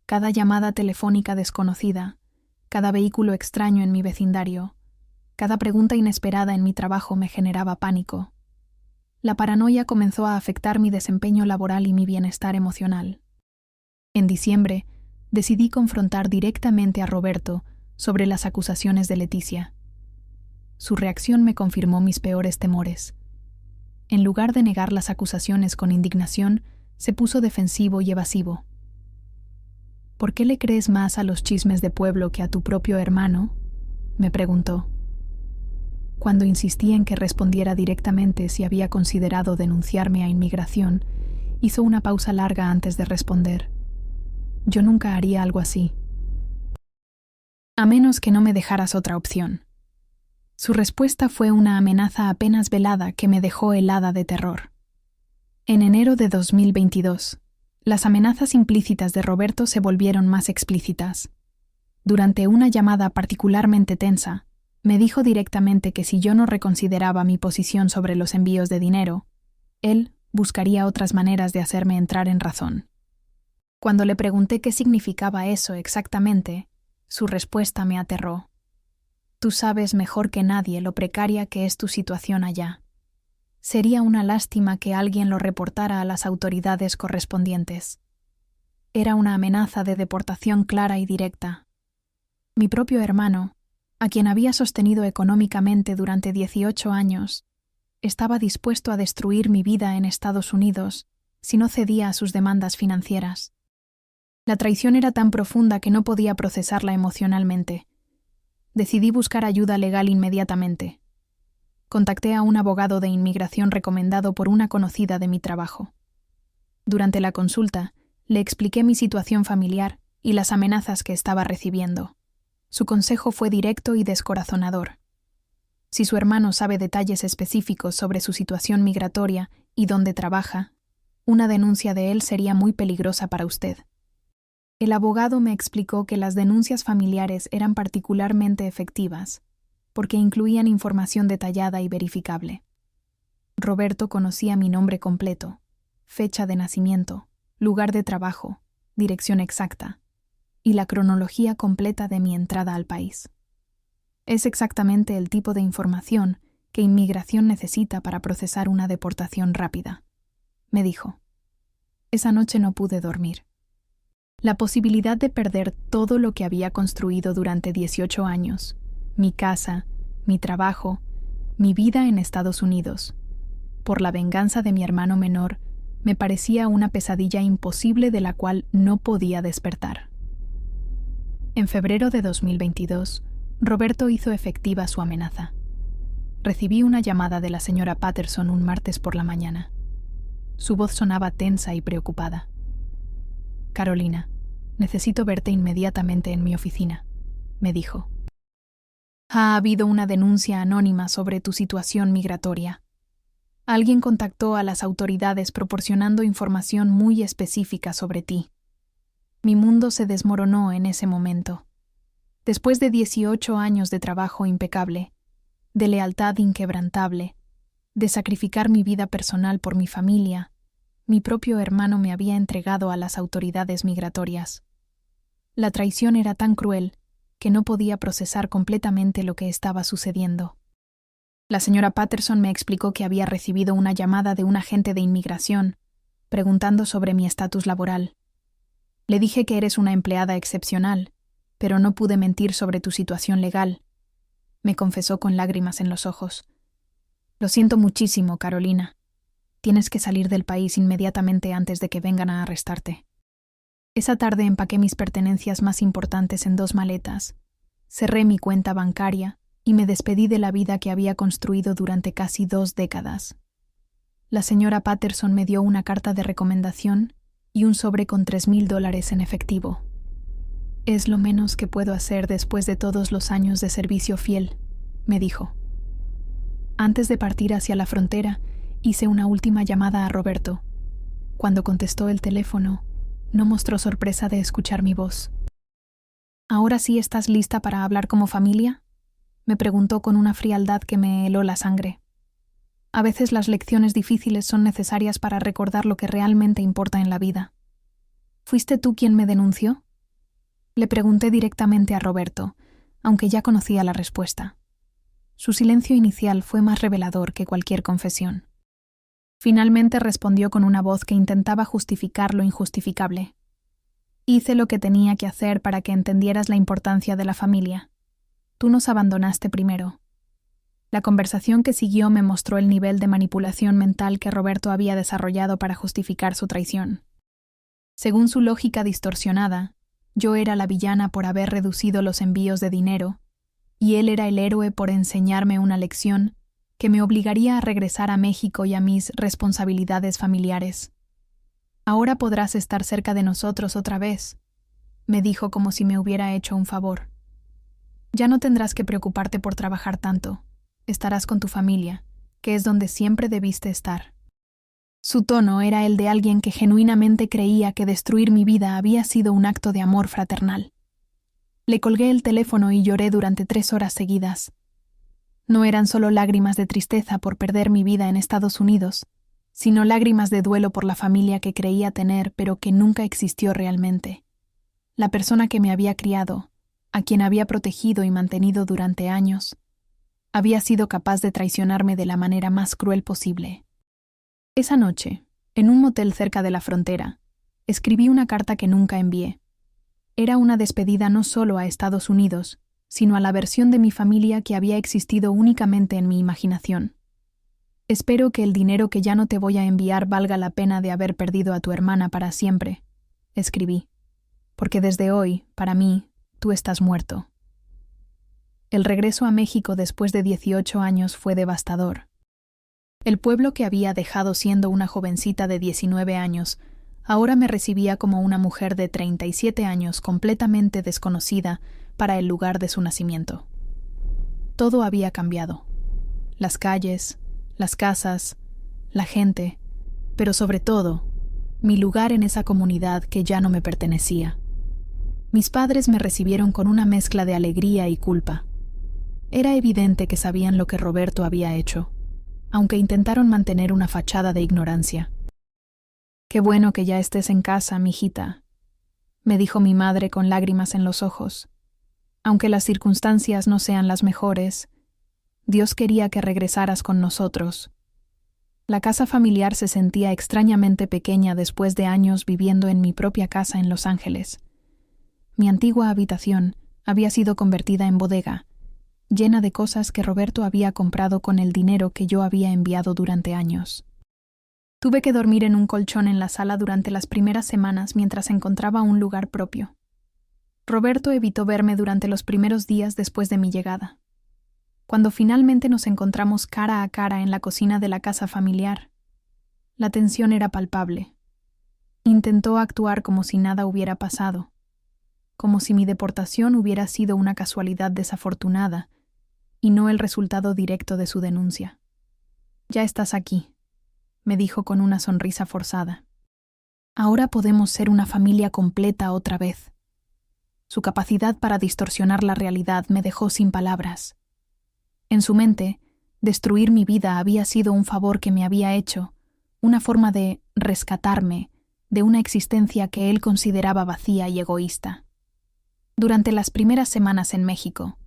Cada llamada telefónica desconocida, cada vehículo extraño en mi vecindario, cada pregunta inesperada en mi trabajo me generaba pánico. La paranoia comenzó a afectar mi desempeño laboral y mi bienestar emocional. En diciembre, decidí confrontar directamente a Roberto sobre las acusaciones de Leticia. Su reacción me confirmó mis peores temores. En lugar de negar las acusaciones con indignación, se puso defensivo y evasivo. «¿Por qué le crees más a los chismes de pueblo que a tu propio hermano?», me preguntó. Cuando insistí en que respondiera directamente si había considerado denunciarme a inmigración, hizo una pausa larga antes de responder. «Yo nunca haría algo así. A menos que no me dejaras otra opción». Su respuesta fue una amenaza apenas velada que me dejó helada de terror. En enero de 2022, las amenazas implícitas de Roberto se volvieron más explícitas. Durante una llamada particularmente tensa, me dijo directamente que si yo no reconsideraba mi posición sobre los envíos de dinero, él buscaría otras maneras de hacerme entrar en razón. Cuando le pregunté qué significaba eso exactamente, su respuesta me aterró. «Tú sabes mejor que nadie lo precaria que es tu situación allá. Sería una lástima que alguien lo reportara a las autoridades correspondientes». Era una amenaza de deportación clara y directa. Mi propio hermano, a quien había sostenido económicamente durante 18 años, estaba dispuesto a destruir mi vida en Estados Unidos si no cedía a sus demandas financieras. La traición era tan profunda que no podía procesarla emocionalmente. Decidí buscar ayuda legal inmediatamente. Contacté a un abogado de inmigración recomendado por una conocida de mi trabajo. Durante la consulta, le expliqué mi situación familiar y las amenazas que estaba recibiendo. Su consejo fue directo y descorazonador. Si su hermano sabe detalles específicos sobre su situación migratoria y dónde trabaja, una denuncia de él sería muy peligrosa para usted. El abogado me explicó que las denuncias familiares eran particularmente efectivas, porque incluían información detallada y verificable. Roberto conocía mi nombre completo, fecha de nacimiento, lugar de trabajo, dirección exacta, y la cronología completa de mi entrada al país. Es exactamente el tipo de información que inmigración necesita para procesar una deportación rápida, me dijo. Esa noche no pude dormir. La posibilidad de perder todo lo que había construido durante 18 años, mi casa, mi trabajo Mi vida en Estados Unidos, por la venganza de mi hermano menor, me parecía una pesadilla imposible de la cual no podía despertar. En febrero de 2022, Roberto hizo efectiva su amenaza. Recibí una llamada de la señora Patterson un martes por la mañana. Su voz sonaba tensa y preocupada. «Carolina, necesito verte inmediatamente en mi oficina», me dijo. «Ha habido una denuncia anónima sobre tu situación migratoria. Alguien contactó a las autoridades proporcionando información muy específica sobre ti. Mi mundo se desmoronó en ese momento. Después de 18 años de trabajo impecable, de lealtad inquebrantable, de sacrificar mi vida personal por mi familia, mi propio hermano me había entregado a las autoridades migratorias. La traición era tan cruel que no podía procesar completamente lo que estaba sucediendo. La señora Patterson me explicó que había recibido una llamada de un agente de inmigración, preguntando sobre mi estatus laboral. Le dije que eres una empleada excepcional, pero no pude mentir sobre tu situación legal. Me confesó con lágrimas en los ojos. Lo siento muchísimo, Carolina. Tienes que salir del país inmediatamente antes de que vengan a arrestarte. Esa tarde empaqué mis pertenencias más importantes en 2 maletas, cerré mi cuenta bancaria y me despedí de la vida que había construido durante casi 2 décadas. La señora Patterson me dio una carta de recomendación y un sobre con $3,000 en efectivo. «Es lo menos que puedo hacer después de todos los años de servicio fiel», me dijo. Antes de partir hacia la frontera, hice una última llamada a Roberto. Cuando contestó el teléfono, no mostró sorpresa de escuchar mi voz. «¿Ahora sí estás lista para hablar como familia?», me preguntó con una frialdad que me heló la sangre. A veces las lecciones difíciles son necesarias para recordar lo que realmente importa en la vida. «¿Fuiste tú quien me denunció?», le pregunté directamente a Roberto, aunque ya conocía la respuesta. Su silencio inicial fue más revelador que cualquier confesión. Finalmente respondió con una voz que intentaba justificar lo injustificable. «Hice lo que tenía que hacer para que entendieras la importancia de la familia. Tú nos abandonaste primero». La conversación que siguió me mostró el nivel de manipulación mental que Roberto había desarrollado para justificar su traición. Según su lógica distorsionada, yo era la villana por haber reducido los envíos de dinero, y él era el héroe por enseñarme una lección que me obligaría a regresar a México y a mis responsabilidades familiares. «Ahora podrás estar cerca de nosotros otra vez», me dijo como si me hubiera hecho un favor. «Ya no tendrás que preocuparte por trabajar tanto. Estarás con tu familia, que es donde siempre debiste estar». Su tono era el de alguien que genuinamente creía que destruir mi vida había sido un acto de amor fraternal. Le colgué el teléfono y lloré durante 3 horas seguidas. No eran solo lágrimas de tristeza por perder mi vida en Estados Unidos, sino lágrimas de duelo por la familia que creía tener pero que nunca existió realmente. La persona que me había criado, a quien había protegido y mantenido durante años, había sido capaz de traicionarme de la manera más cruel posible. Esa noche, en un motel cerca de la frontera, escribí una carta que nunca envié. Era una despedida no solo a Estados Unidos, sino a la versión de mi familia que había existido únicamente en mi imaginación. «Espero que el dinero que ya no te voy a enviar valga la pena de haber perdido a tu hermana para siempre», escribí, «porque desde hoy, para mí, tú estás muerto». El regreso a México después de 18 años fue devastador. El pueblo que había dejado siendo una jovencita de 19 años, ahora me recibía como una mujer de 37 años completamente desconocida para el lugar de su nacimiento. Todo había cambiado. Las calles, las casas, la gente, pero sobre todo, mi lugar en esa comunidad que ya no me pertenecía. Mis padres me recibieron con una mezcla de alegría y culpa. Era evidente que sabían lo que Roberto había hecho, aunque intentaron mantener una fachada de ignorancia. «Qué bueno que ya estés en casa, mijita», me dijo mi madre con lágrimas en los ojos. «Aunque las circunstancias no sean las mejores, Dios quería que regresaras con nosotros». La casa familiar se sentía extrañamente pequeña después de años viviendo en mi propia casa en Los Ángeles. Mi antigua habitación había sido convertida en bodega, llena de cosas que Roberto había comprado con el dinero que yo había enviado durante años. Tuve que dormir en un colchón en la sala durante las primeras semanas mientras encontraba un lugar propio. Roberto evitó verme durante los primeros días después de mi llegada. Cuando finalmente nos encontramos cara a cara en la cocina de la casa familiar, la tensión era palpable. Intentó actuar como si nada hubiera pasado, como si mi deportación hubiera sido una casualidad desafortunada y no el resultado directo de su denuncia. «Ya estás aquí», me dijo con una sonrisa forzada. «Ahora podemos ser una familia completa otra vez». Su capacidad para distorsionar la realidad me dejó sin palabras. En su mente, destruir mi vida había sido un favor que me había hecho, una forma de rescatarme de una existencia que él consideraba vacía y egoísta. Durante las primeras semanas en México,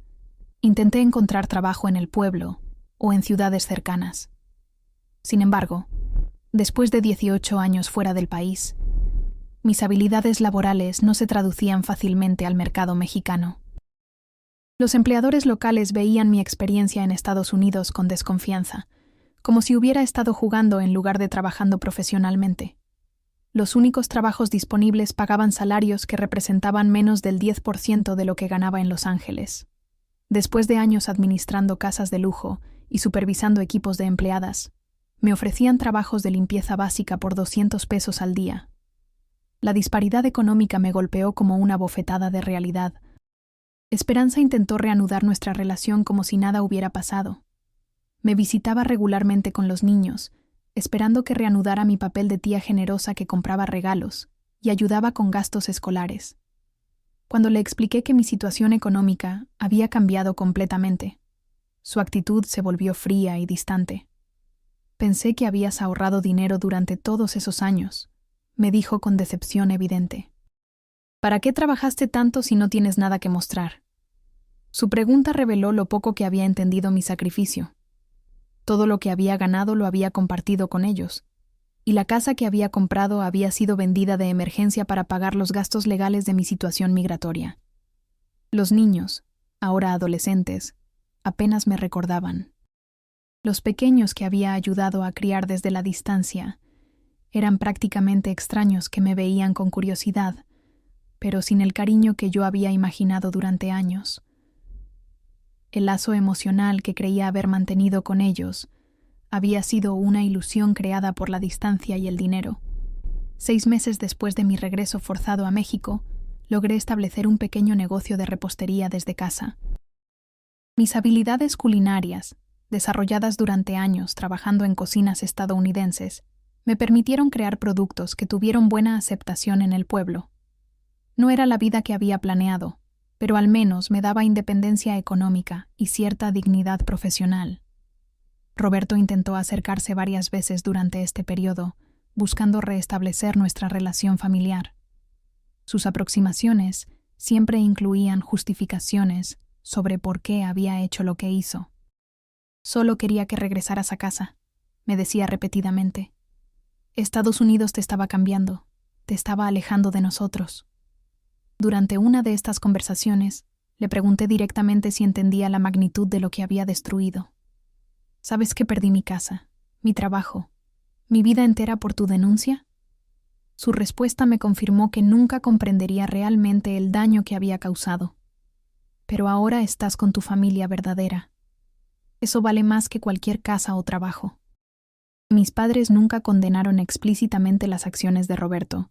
intenté encontrar trabajo en el pueblo o en ciudades cercanas. Sin embargo, después de 18 años fuera del país, mis habilidades laborales no se traducían fácilmente al mercado mexicano. Los empleadores locales veían mi experiencia en Estados Unidos con desconfianza, como si hubiera estado jugando en lugar de trabajando profesionalmente. Los únicos trabajos disponibles pagaban salarios que representaban menos del 10% de lo que ganaba en Los Ángeles. Después de años administrando casas de lujo y supervisando equipos de empleadas, me ofrecían trabajos de limpieza básica por $200 al día. La disparidad económica me golpeó como una bofetada de realidad. Esperanza intentó reanudar nuestra relación como si nada hubiera pasado. Me visitaba regularmente con los niños, esperando que reanudara mi papel de tía generosa que compraba regalos y ayudaba con gastos escolares. Cuando le expliqué que mi situación económica había cambiado completamente, su actitud se volvió fría y distante. «Pensé que habías ahorrado dinero durante todos esos años», me dijo con decepción evidente. «¿Para qué trabajaste tanto si no tienes nada que mostrar?». Su pregunta reveló lo poco que había entendido mi sacrificio. Todo lo que había ganado lo había compartido con ellos, y la casa que había comprado había sido vendida de emergencia para pagar los gastos legales de mi situación migratoria. Los niños, ahora adolescentes, apenas me recordaban. Los pequeños que había ayudado a criar desde la distancia eran prácticamente extraños que me veían con curiosidad, pero sin el cariño que yo había imaginado durante años. El lazo emocional que creía haber mantenido con ellos había sido una ilusión creada por la distancia y el dinero. 6 meses después de mi regreso forzado a México, logré establecer un pequeño negocio de repostería desde casa. Mis habilidades culinarias, desarrolladas durante años trabajando en cocinas estadounidenses, me permitieron crear productos que tuvieron buena aceptación en el pueblo. No era la vida que había planeado, pero al menos me daba independencia económica y cierta dignidad profesional. Roberto intentó acercarse varias veces durante este periodo, buscando restablecer nuestra relación familiar. Sus aproximaciones siempre incluían justificaciones sobre por qué había hecho lo que hizo. «Solo quería que regresaras a casa», me decía repetidamente. «Estados Unidos te estaba cambiando, te estaba alejando de nosotros». Durante una de estas conversaciones, le pregunté directamente si entendía la magnitud de lo que había destruido. «¿Sabes que perdí mi casa, mi trabajo, mi vida entera por tu denuncia?» Su respuesta me confirmó que nunca comprendería realmente el daño que había causado. «Pero ahora estás con tu familia verdadera. Eso vale más que cualquier casa o trabajo». Mis padres nunca condenaron explícitamente las acciones de Roberto,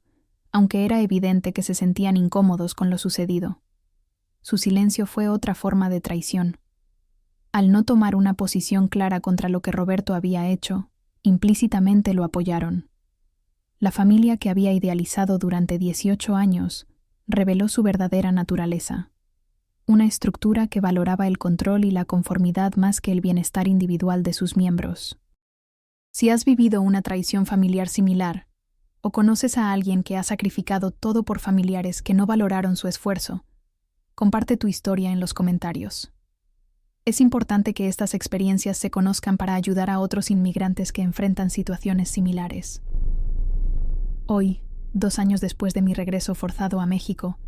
aunque era evidente que se sentían incómodos con lo sucedido. Su silencio fue otra forma de traición. Al no tomar una posición clara contra lo que Roberto había hecho, implícitamente lo apoyaron. La familia que había idealizado durante 18 años reveló su verdadera naturaleza, una estructura que valoraba el control y la conformidad más que el bienestar individual de sus miembros. Si has vivido una traición familiar similar, o conoces a alguien que ha sacrificado todo por familiares que no valoraron su esfuerzo, comparte tu historia en los comentarios. Es importante que estas experiencias se conozcan para ayudar a otros inmigrantes que enfrentan situaciones similares. Hoy, 2 años después de mi regreso forzado a México,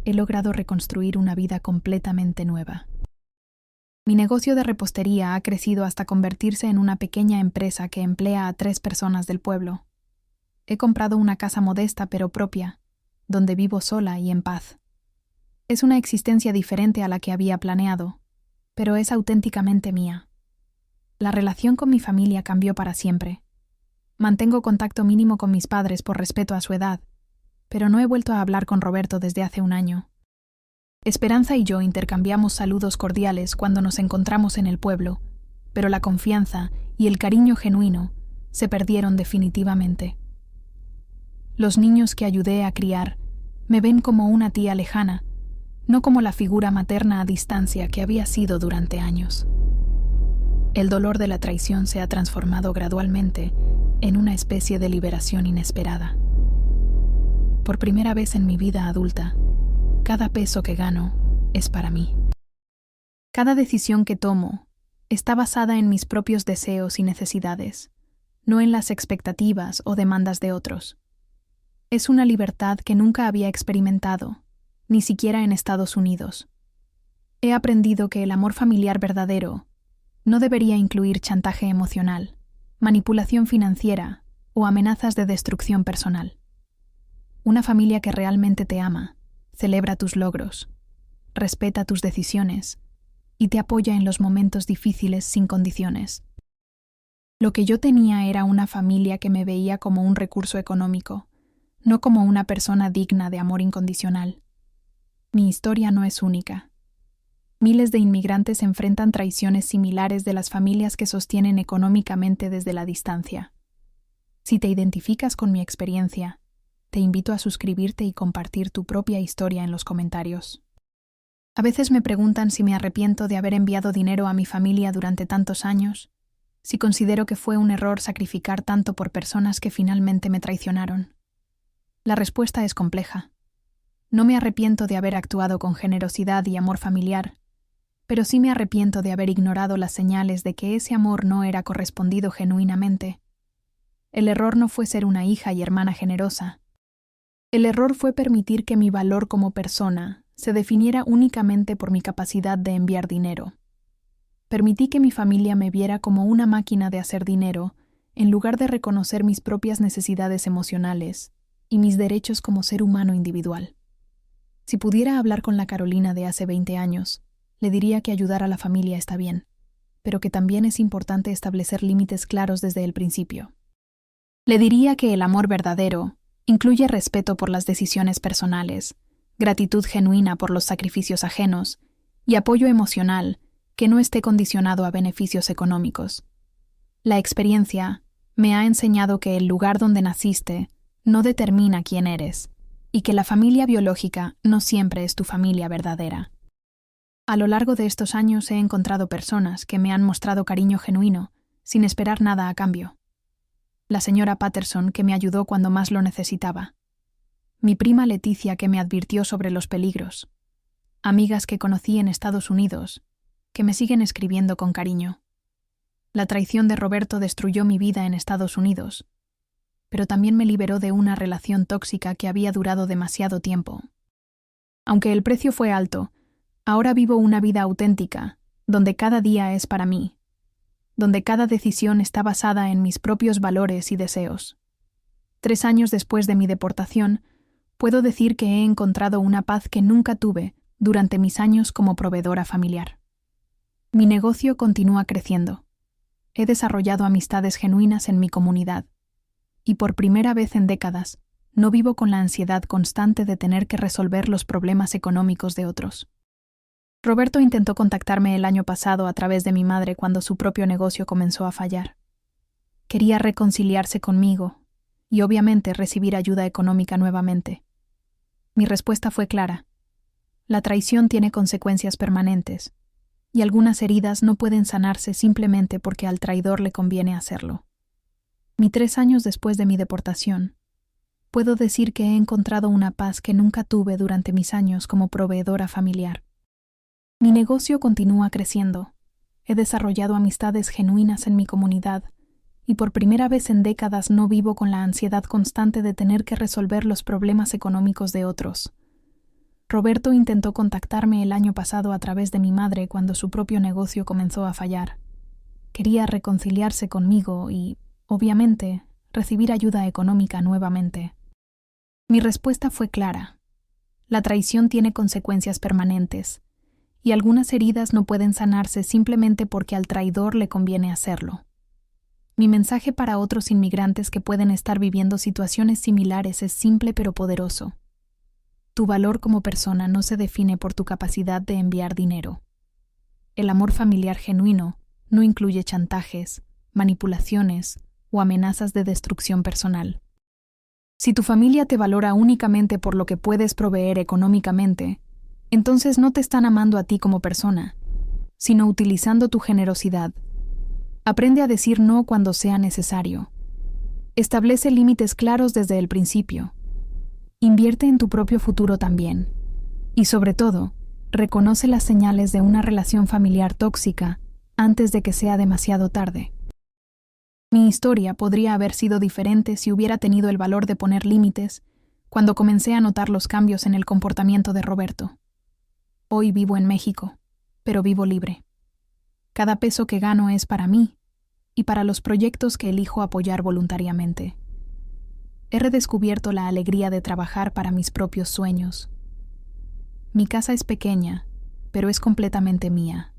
he logrado reconstruir una vida completamente nueva. Mi negocio de repostería ha crecido hasta convertirse en una pequeña empresa que emplea a 3 personas del pueblo. He comprado una casa modesta pero propia, donde vivo sola y en paz. Es una existencia diferente a la que había planeado, pero es auténticamente mía. La relación con mi familia cambió para siempre. Mantengo contacto mínimo con mis padres por respeto a su edad, pero no he vuelto a hablar con Roberto desde hace un año. Esperanza y yo intercambiamos saludos cordiales cuando nos encontramos en el pueblo, pero la confianza y el cariño genuino se perdieron definitivamente. Los niños que ayudé a criar me ven como una tía lejana, no como la figura materna a distancia que había sido durante años. El dolor de la traición se ha transformado gradualmente en una especie de liberación inesperada. Por primera vez en mi vida adulta, cada peso que gano es para mí. Cada decisión que tomo está basada en mis propios deseos y necesidades, no en las expectativas o demandas de otros. Es una libertad que nunca había experimentado, ni siquiera en Estados Unidos. He aprendido que el amor familiar verdadero no debería incluir chantaje emocional, manipulación financiera o amenazas de destrucción personal. Una familia que realmente te ama, celebra tus logros, respeta tus decisiones y te apoya en los momentos difíciles sin condiciones. Lo que yo tenía era una familia que me veía como un recurso económico, no como una persona digna de amor incondicional. Mi historia no es única. Miles de inmigrantes enfrentan traiciones similares de las familias que sostienen económicamente desde la distancia. Si te identificas con mi experiencia, te invito a suscribirte y compartir tu propia historia en los comentarios. A veces me preguntan si me arrepiento de haber enviado dinero a mi familia durante tantos años, si considero que fue un error sacrificar tanto por personas que finalmente me traicionaron. La respuesta es compleja. No me arrepiento de haber actuado con generosidad y amor familiar, pero sí me arrepiento de haber ignorado las señales de que ese amor no era correspondido genuinamente. El error no fue ser una hija y hermana generosa. El error fue permitir que mi valor como persona se definiera únicamente por mi capacidad de enviar dinero. Permití que mi familia me viera como una máquina de hacer dinero, en lugar de reconocer mis propias necesidades emocionales y mis derechos como ser humano individual. Si pudiera hablar con la Carolina de hace 20 años, le diría que ayudar a la familia está bien, pero que también es importante establecer límites claros desde el principio. Le diría que el amor verdadero incluye respeto por las decisiones personales, gratitud genuina por los sacrificios ajenos y apoyo emocional que no esté condicionado a beneficios económicos. La experiencia me ha enseñado que el lugar donde naciste no determina quién eres y que la familia biológica no siempre es tu familia verdadera. A lo largo de estos años he encontrado personas que me han mostrado cariño genuino, sin esperar nada a cambio. La señora Patterson, que me ayudó cuando más lo necesitaba. Mi prima Leticia, que me advirtió sobre los peligros. Amigas que conocí en Estados Unidos, que me siguen escribiendo con cariño. La traición de Roberto destruyó mi vida en Estados Unidos, pero también me liberó de una relación tóxica que había durado demasiado tiempo. Aunque el precio fue alto, ahora vivo una vida auténtica, donde cada día es para mí, donde cada decisión está basada en mis propios valores y deseos. 3 años después de mi deportación, puedo decir que he encontrado una paz que nunca tuve durante mis años como proveedora familiar. Mi negocio continúa creciendo. He desarrollado amistades genuinas en mi comunidad, y por primera vez en décadas, no vivo con la ansiedad constante de tener que resolver los problemas económicos de otros. Roberto intentó contactarme el año pasado a través de mi madre cuando su propio negocio comenzó a fallar. Quería reconciliarse conmigo y obviamente recibir ayuda económica nuevamente. Mi respuesta fue clara. La traición tiene consecuencias permanentes, y algunas heridas no pueden sanarse simplemente porque al traidor le conviene hacerlo. 3 años después de mi deportación, puedo decir que he encontrado una paz que nunca tuve durante mis años como proveedora familiar. Mi negocio continúa creciendo. He desarrollado amistades genuinas en mi comunidad y por primera vez en décadas no vivo con la ansiedad constante de tener que resolver los problemas económicos de otros. Roberto intentó contactarme el año pasado a través de mi madre cuando su propio negocio comenzó a fallar. Quería reconciliarse conmigo y, obviamente, recibir ayuda económica nuevamente. Mi respuesta fue clara. La traición tiene consecuencias permanentes, y algunas heridas no pueden sanarse simplemente porque al traidor le conviene hacerlo. Mi mensaje para otros inmigrantes que pueden estar viviendo situaciones similares es simple pero poderoso. Tu valor como persona no se define por tu capacidad de enviar dinero. El amor familiar genuino no incluye chantajes, manipulaciones o amenazas de destrucción personal. Si tu familia te valora únicamente por lo que puedes proveer económicamente, entonces no te están amando a ti como persona, sino utilizando tu generosidad. Aprende a decir no cuando sea necesario. Establece límites claros desde el principio. Invierte en tu propio futuro también. Y sobre todo, reconoce las señales de una relación familiar tóxica antes de que sea demasiado tarde. Mi historia podría haber sido diferente si hubiera tenido el valor de poner límites cuando comencé a notar los cambios en el comportamiento de Roberto. Hoy vivo en México, pero vivo libre. Cada peso que gano es para mí y para los proyectos que elijo apoyar voluntariamente. He redescubierto la alegría de trabajar para mis propios sueños. Mi casa es pequeña, pero es completamente mía.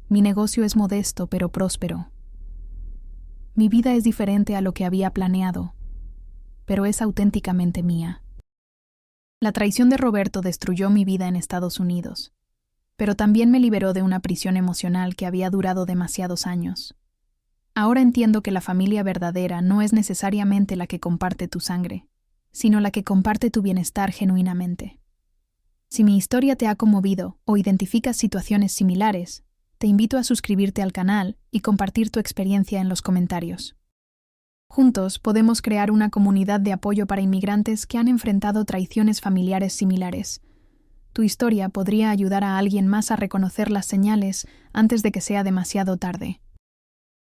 Mi negocio es modesto, pero próspero. Mi vida es diferente a lo que había planeado, pero es auténticamente mía. La traición de Roberto destruyó mi vida en Estados Unidos, pero también me liberó de una prisión emocional que había durado demasiados años. Ahora entiendo que la familia verdadera no es necesariamente la que comparte tu sangre, sino la que comparte tu bienestar genuinamente. Si mi historia te ha conmovido o identificas situaciones similares, te invito a suscribirte al canal y compartir tu experiencia en los comentarios. Juntos podemos crear una comunidad de apoyo para inmigrantes que han enfrentado traiciones familiares similares. Tu historia podría ayudar a alguien más a reconocer las señales antes de que sea demasiado tarde.